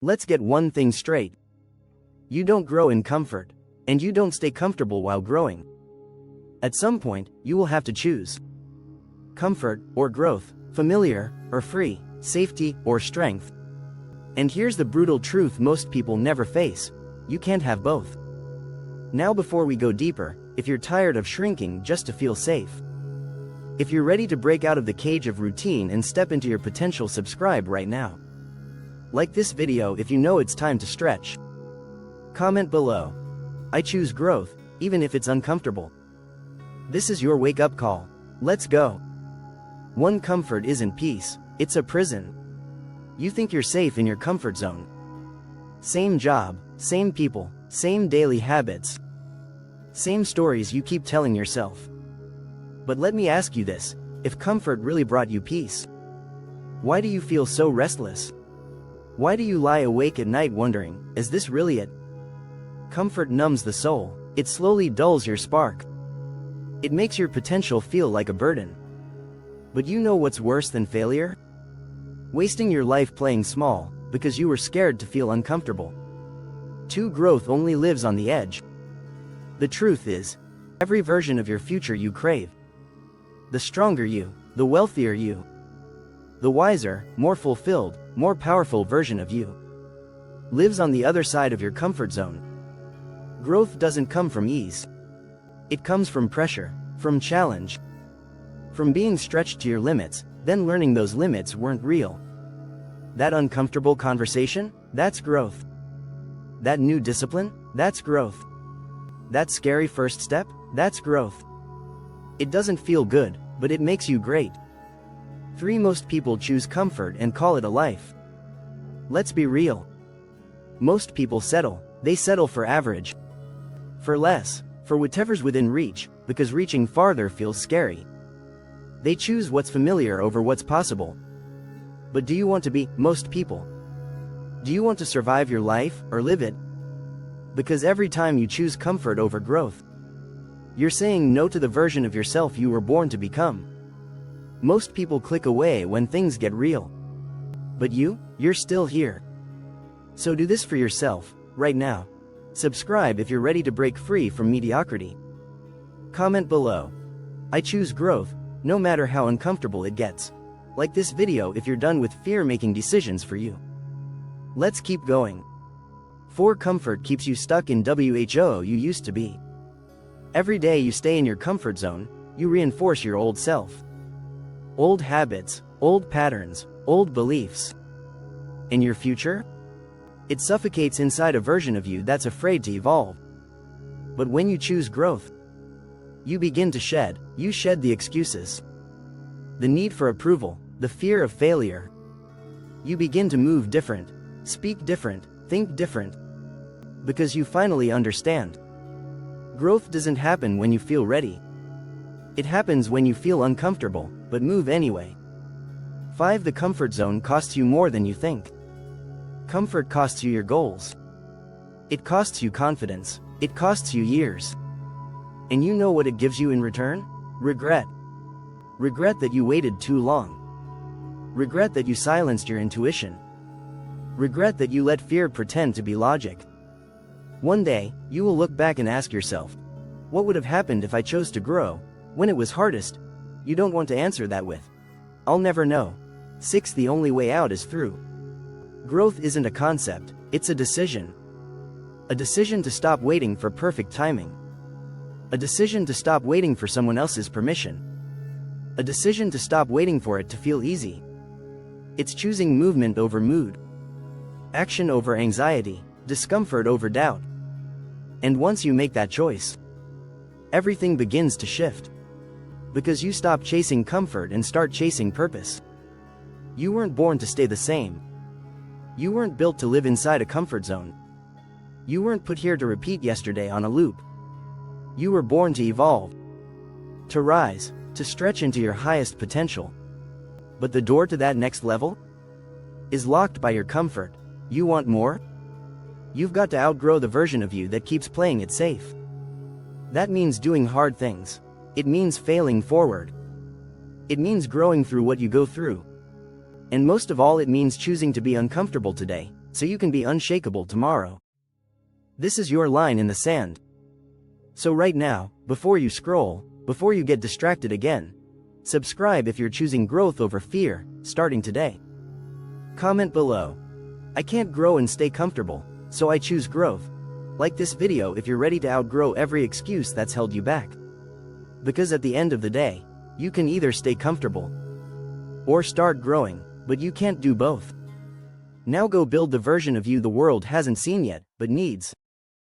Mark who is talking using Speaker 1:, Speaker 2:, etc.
Speaker 1: Let's get one thing straight. You don't grow in comfort, and you don't stay comfortable while growing. At some point, you will have to choose. Comfort or growth, familiar or free, safety or strength. And here's the brutal truth most people never face: you can't have both. Now, before we go deeper, if you're tired of shrinking just to feel safe, if you're ready to break out of the cage of routine and step into your potential, subscribe right now. Like this video if you know it's time to stretch. Comment below: I choose growth, even if it's uncomfortable. This is your wake-up call. Let's go. 1. Comfort isn't peace, it's a prison. You think you're safe in your comfort zone. Same job, same people, same daily habits, same stories you keep telling yourself. But let me ask you this: if comfort really brought you peace, why do you feel so restless? Why do you lie awake at night wondering, is this really it? Comfort numbs the soul, it slowly dulls your spark. It makes your potential feel like a burden. But you know what's worse than failure? Wasting your life playing small, because you were scared to feel uncomfortable. 2. Growth only lives on the edge. The truth is, every version of your future you crave, the stronger you, the wealthier you, the wiser, more fulfilled, more powerful version of you, lives on the other side of your comfort zone. Growth doesn't come from ease. It comes from pressure, from challenge, from being stretched to your limits, then learning those limits weren't real. That uncomfortable conversation? That's growth. That new discipline? That's growth. That scary first step? That's growth. It doesn't feel good, but it makes you great. 3. Most people choose comfort and call it a life. Let's be real. Most people settle. They settle for average, for less, for whatever's within reach, because reaching farther feels scary. They choose what's familiar over what's possible. But do you want to be most people? Do you want to survive your life or live it? Because every time you choose comfort over growth, you're saying no to the version of yourself you were born to become. Most people click away when things get real. But you're still here. So do this for yourself, right now. Subscribe if you're ready to break free from mediocrity. Comment below: I choose growth, no matter how uncomfortable it gets. Like this video if you're done with fear making decisions for you. Let's keep going. 4. Comfort keeps you stuck in who you used to be. Every day you stay in your comfort zone, you reinforce your old self. Old habits, old patterns, old beliefs. And your future? It suffocates inside a version of you that's afraid to evolve. But when you choose growth, you begin to shed. You shed the excuses, the need for approval, the fear of failure. You begin to move different, speak different, think different. Because you finally understand. Growth doesn't happen when you feel ready. It happens when you feel uncomfortable, but move anyway. 5. The comfort zone costs you more than you think. Comfort costs you your goals. It costs you confidence. It costs you years. And you know what it gives you in return? Regret. Regret that you waited too long. Regret that you silenced your intuition. Regret that you let fear pretend to be logic. One day, you will look back and ask yourself, what would have happened if I chose to grow when it was hardest? You don't want to answer that with, I'll never know. 6. The only way out is through. Growth isn't a concept, it's a decision. A decision to stop waiting for perfect timing. A decision to stop waiting for someone else's permission. A decision to stop waiting for it to feel easy. It's choosing movement over mood, action over anxiety, discomfort over doubt. And once you make that choice, everything begins to shift. Because you stop chasing comfort and start chasing purpose. You weren't born to stay the same. You weren't built to live inside a comfort zone. You weren't put here to repeat yesterday on a loop. You were born to evolve, to rise, to stretch into your highest potential. But the door to that next level is locked by your comfort. You want more? You've got to outgrow the version of you that keeps playing it safe. That means doing hard things. It means failing forward. It means growing through what you go through. And most of all, it means choosing to be uncomfortable today, so you can be unshakable tomorrow. This is your line in the sand. So right now, before you scroll, before you get distracted again, subscribe if you're choosing growth over fear, starting today. Comment below. I can't grow and stay comfortable, so I choose growth. Like this video if you're ready to outgrow every excuse that's held you back. Because at the end of the day, you can either stay comfortable or start growing, but you can't do both. Now go build the version of you the world hasn't seen yet, but needs.